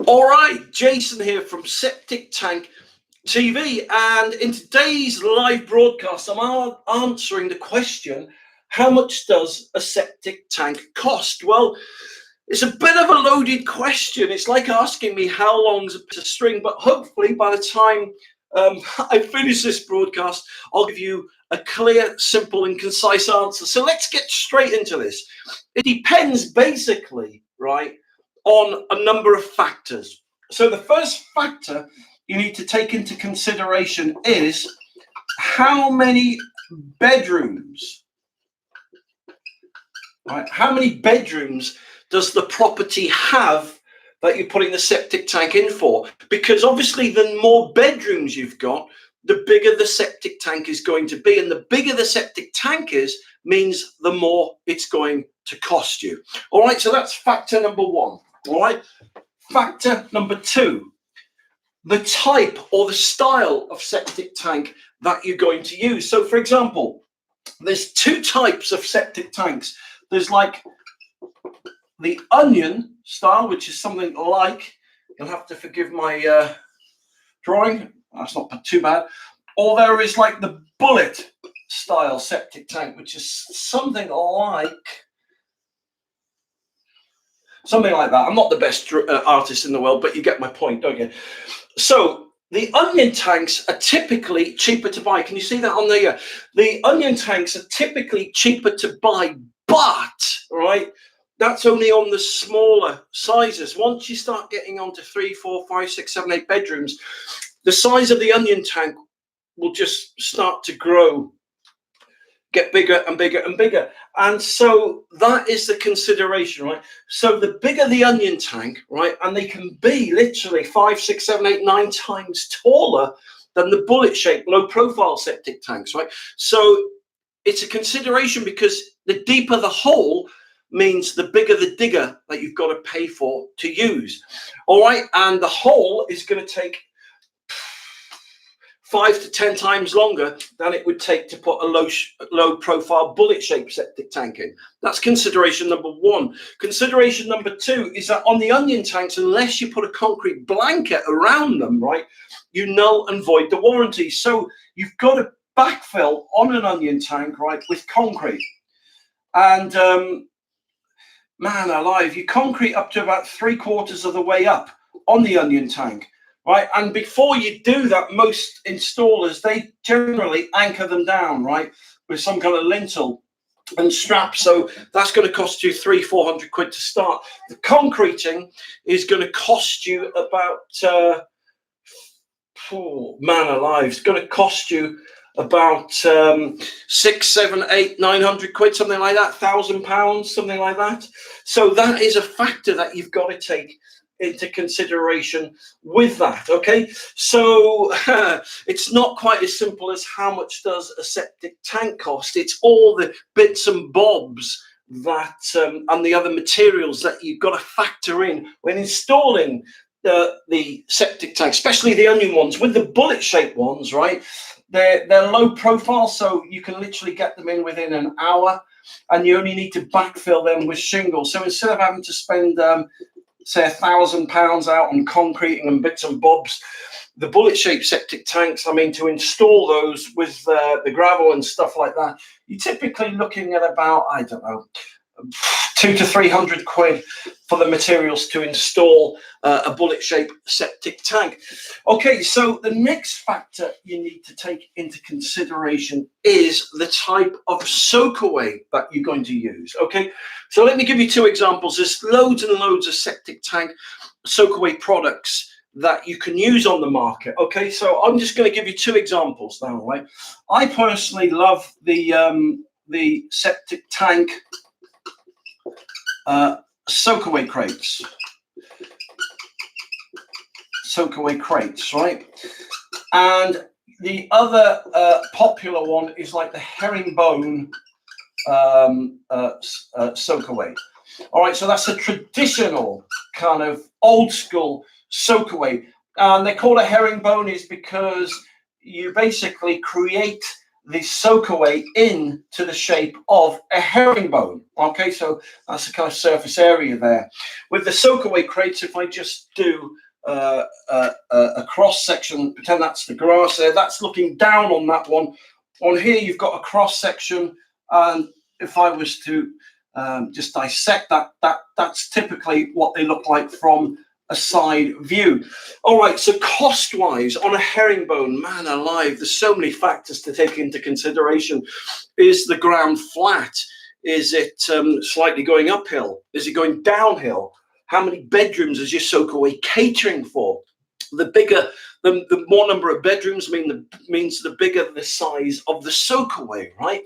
All right, Jason here from Septic Tank TV, and in today's live broadcast, I'm answering the question, how much does a septic tank cost? Well, it's a bit of a loaded question. It's like asking me how long's a piece of string, but hopefully by the time I finish this broadcast, I'll give you a clear, simple, and concise answer. So let's get straight into this. It depends basically, right, on a number of factors. So the first factor you need to take into consideration is how many bedrooms, right? How many bedrooms does the property have that you're putting the septic tank in for? Because obviously the more bedrooms you've got, the bigger the septic tank is going to be. And the bigger the septic tank is, means the more it's going to cost you. All right, so that's factor number one. All right, factor number two, the type or the style of septic tank that you're going to use. So for example, there's two types of septic tanks. There's like the onion style, which is something like, you'll have to forgive my drawing, that's not too bad. Or there is like the bullet style septic tank, which is something like that. I'm not the best artist in the world, but you get my point, don't you? So the onion tanks are typically cheaper to buy. Can you see that on there? The onion tanks are typically cheaper to buy, but, right, that's only on the smaller sizes. Once you start getting onto 3, 4, 5, 6, 7, 8 bedrooms, the size of the onion tank will just start to grow, get bigger and bigger and bigger. And so that is the consideration, right? So the bigger the onion tank, right, and they can be literally 5, 6, 7, 8, 9 times taller than the bullet shaped low profile septic tanks, right? So it's a consideration because the deeper the hole means the bigger the digger that you've got to pay for to use. All right, and the hole is going to take 5 to 10 times longer than it would take to put a low profile bullet shaped septic tank in. That's consideration number one. Consideration number two is that on the onion tanks, unless you put a concrete blanket around them, right, you null and void the warranty. So you've got to backfill on an onion tank, right, with concrete. And man alive, you concrete up to about 3/4 of the way up on the onion tank. Right, and before you do that, most installers, they generally anchor them down, right, with some kind of lintel and strap. So that's going to cost you 300-400 quid to start. The concreting is going to cost you about, man alive, it's going to cost you about 6, 7, 8, 900 quid, something like that, £1,000, something like that. So that is a factor that you've got to take into consideration with that. Okay, so it's not quite as simple as how much does a septic tank cost. It's all the bits and bobs that and the other materials that you've got to factor in when installing the septic tank, especially the onion ones. With the bullet shaped ones, right, they're low profile, so you can literally get them in within an hour, and you only need to backfill them with shingles. So instead of having to spend say £1,000 out on concreting and bits and bobs, the bullet shaped septic tanks, I mean, to install those with the gravel and stuff like that, you're typically looking at about, I don't know, 200 to 300 quid for the materials to install a bullet shaped septic tank. Okay, so the next factor you need to take into consideration is the type of soakaway that you're going to use. Okay, so let me give you two examples. There's loads and loads of septic tank soakaway products that you can use on the market. Okay, so I'm just going to give you two examples now, right? I personally love the septic tank Soakaway crates. Soakaway crates, right? And the other popular one is like the herringbone Soakaway. All right, so that's a traditional kind of old school soakaway. And they call it herringbone is because you basically create the Soakaway into the shape of a herringbone. Okay, so that's the kind of surface area there. With the Soakaway crates, if I just do a cross section, pretend that's the grass there, that's looking down on that one. On here, you've got a cross section, and if I was to just dissect that, that's typically what they look like from a side view. All right, so cost-wise, on a herringbone, man alive, there's so many factors to take into consideration. Is the ground flat? Is it slightly going uphill? Is it going downhill? How many bedrooms is your Soakaway catering for? The bigger, the more number of bedrooms means the bigger the size of the Soakaway, right?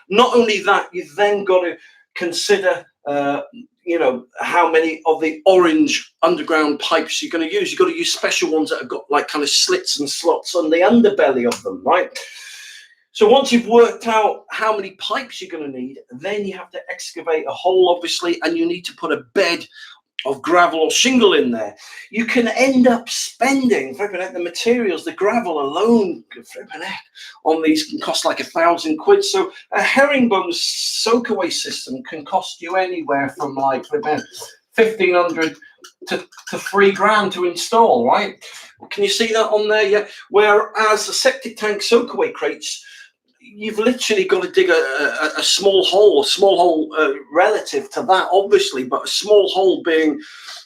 Not only that, you've then got to consider you know, how many of the orange underground pipes you're going to use. You've got to use special ones that have got like kind of slits and slots on the underbelly of them, right? So once you've worked out how many pipes you're going to need, then you have to excavate a hole, obviously, and you need to put a bed of gravel or shingle in there. You can end up spending, the materials, the gravel alone, on these can cost like £1,000. So a herringbone Soakaway system can cost you anywhere from like £1,500 to £3,000 to install, right? Can you see that on there? Yeah. Whereas the septic tank Soakaway crates, you've literally got to dig a small hole relative to that, obviously, but a small hole being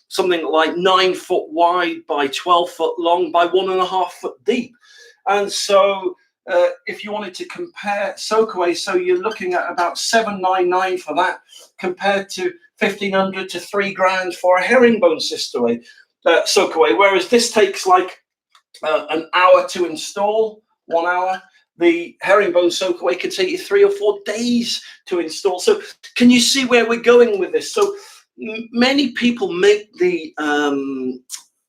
something like 9 foot wide by 12 foot long by 1.5 foot deep. And so if you wanted to compare Soakaway, so you're looking at about $799 for that, compared to $1,500 to £3,000 for a herringbone Soakaway, whereas this takes like an hour to install, 1 hour. The herringbone Soakaway can take you 3 or 4 days to install. So can you see where we're going with this? So many people make the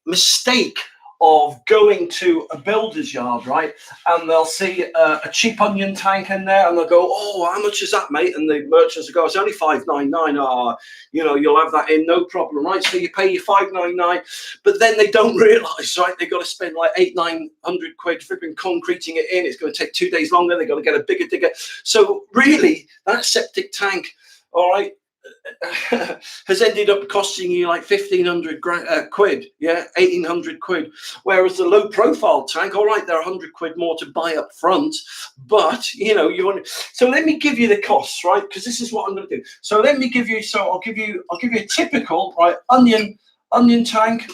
mistake of going to a builder's yard, right? And they'll see a cheap onion tank in there, and they'll go, "Oh, how much is that, mate?" And the merchants will go, "It's only £599. You know, you'll have that in, no problem, right?" So you pay your £599, but then they don't realise, right? They've got to spend like £800-900 flipping concreting it in. It's going to take 2 days longer. They've got to get a bigger digger. So really, that septic tank, all right, has ended up costing you like £1,500 yeah, £1,800. Whereas the low profile tank, all right, they're £100 more to buy up front, but you know, you want. So let me give you the costs, right? Because this is what I'm going to do. So let me give you. So I'll give you a typical, right, onion tank,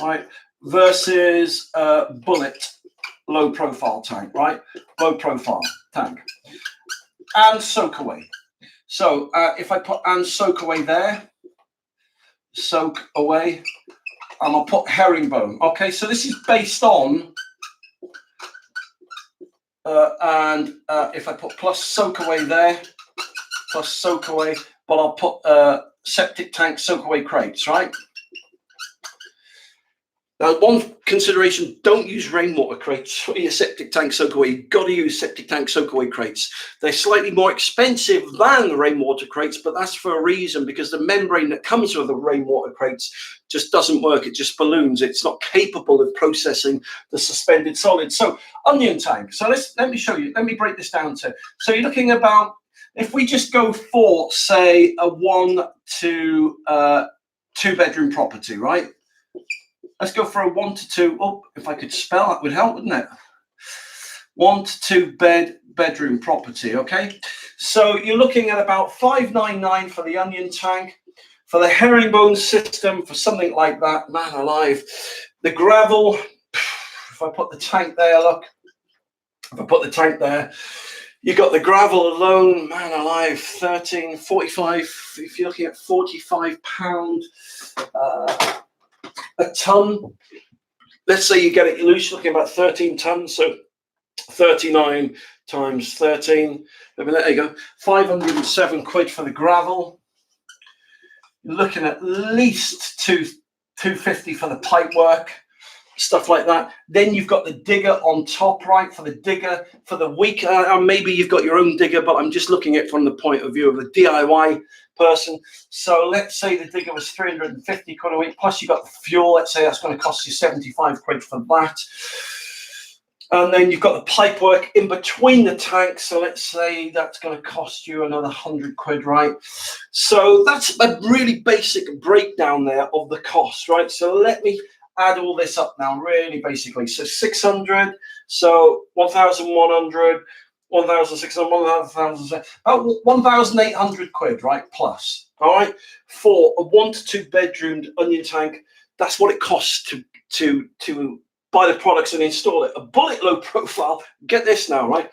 right, versus bullet low profile tank, right, low profile tank, and Soakaway. So if I put and Soakaway there, Soakaway, and I'll put herringbone. Okay, so this is based on, if I put plus Soakaway there, plus Soakaway, but I'll put septic tank Soakaway crates, right? Now, one consideration, don't use rainwater crates for your septic tank Soakaway. You've got to use septic tank Soakaway crates. They're slightly more expensive than the rainwater crates, but that's for a reason, because the membrane that comes with the rainwater crates just doesn't work. It just balloons. It's not capable of processing the suspended solid. So onion tank. So let me show you. Let me break this down to. So you're looking about, if we just go for, say, a 1 to 2 bedroom property, right? Let's go for a 1 to 2. Oh, if I could spell, that would help, wouldn't it? 1 to 2 bedroom property. Okay, so you're looking at about $599 for the onion tank. For the herringbone system, for something like that, man alive, the gravel. If I put the tank there, look. If I put the tank there, you got the gravel alone, man alive, 45. If you're looking at £45. A ton. Let's say you get it loose, looking about 13 tons, so 39 times 13. There you go. £507 for the gravel. You're looking at least $250 for the pipe work, stuff like that. Then you've got the digger on top, right? For the digger, for the week, maybe you've got your own digger, but I'm just looking at it from the point of view of the DIY person. So let's say the digger was £350 a week, plus you got the fuel. Let's say that's going to cost you £75 for that. And then you've got the pipe work in between the tanks. So let's say that's going to cost you another 100 quid, right? So that's a really basic breakdown there of the cost, right? So let me add all this up now, really basically. So 600, so 1,100, 1,600, 1,000, about 1,800 quid, right? Plus, all right, for a 1 to 2 bedroomed onion tank. That's what it costs to buy the products and install it. A bullet low profile, get this now, right?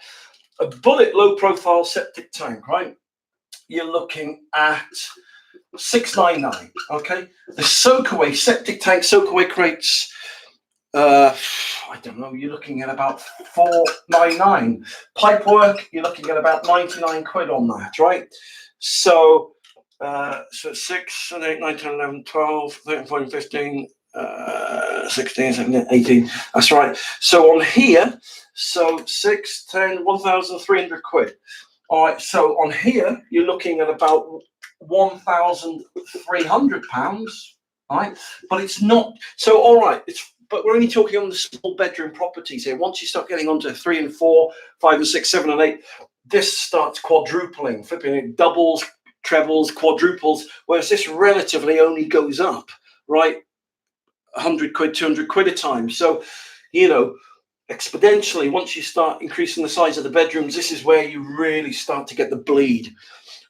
A bullet low profile septic tank, right? You're looking at 699, okay? The Soakaway septic tank, Soakaway crates, I don't know, you're looking at about 499. Pipe work, you're looking at about 99 quid on that, right? So 6, 7, 8, 9, 10, 11, 12, 13, 14, 15, 16, 17, 18. That's right. So on here, so 6, 10, 1,300 quid. All right. So on here, you're looking at about £1,300. All right. But it's not. So all right. But we're only talking on the small bedroom properties here. Once you start getting onto 3 and 4, 5 and 6, 7 and 8, this starts quadrupling, flipping it, doubles, trebles, quadruples, whereas this relatively only goes up, right? 100 quid, 200 quid a time. So, you know, exponentially, once you start increasing the size of the bedrooms, this is where you really start to get the bleed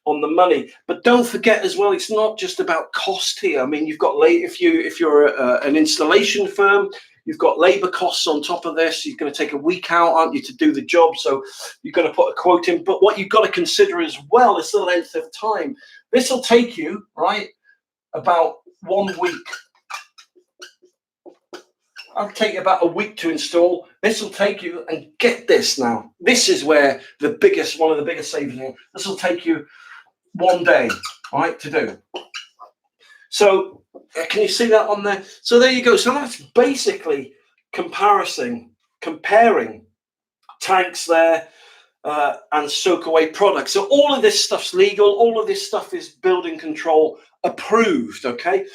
on the money. But don't forget as well, it's not just about cost here. I mean, you've got if you're an installation firm, you've got labor costs on top of this. You're going to take a week out, aren't you, to do the job? So you're going to put a quote in. But what you've got to consider as well is the length of time. This will take you, right, about 1 week. I'll take you about a week to install. This will take you, and get this now, this is where one of the biggest savings. This will take you 1 day, right, to do. So can you see that on there? So there you go. So that's basically comparing tanks there and Soakaway products. So all of this stuff's legal. All of this stuff is building control approved, okay?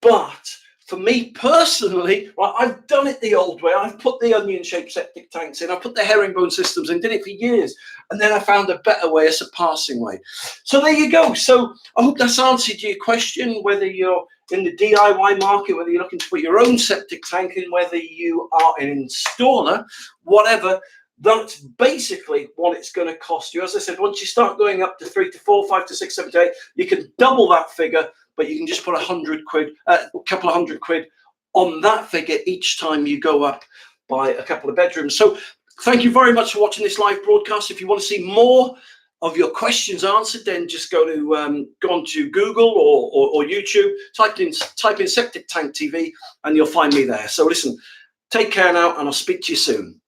But for me personally, right, I've done it the old way. I've put the onion-shaped septic tanks in. I've put the herringbone systems in, did it for years. And then I found a better way, a surpassing way. So there you go. So I hope that's answered your question, whether you're in the DIY market, whether you're looking to put your own septic tank in, whether you are an installer, whatever. That's basically what it's going to cost you. As I said, once you start going up to 3 to 4, 5 to 6, 7 to 8, you can double that figure, but you can just put a couple of hundred quid on that figure each time you go up by a couple of bedrooms. So thank you very much for watching this live broadcast. If you want to see more of your questions answered, then just go onto Google or YouTube, type in Septic Tank TV, and you'll find me there. So listen, take care now, and I'll speak to you soon.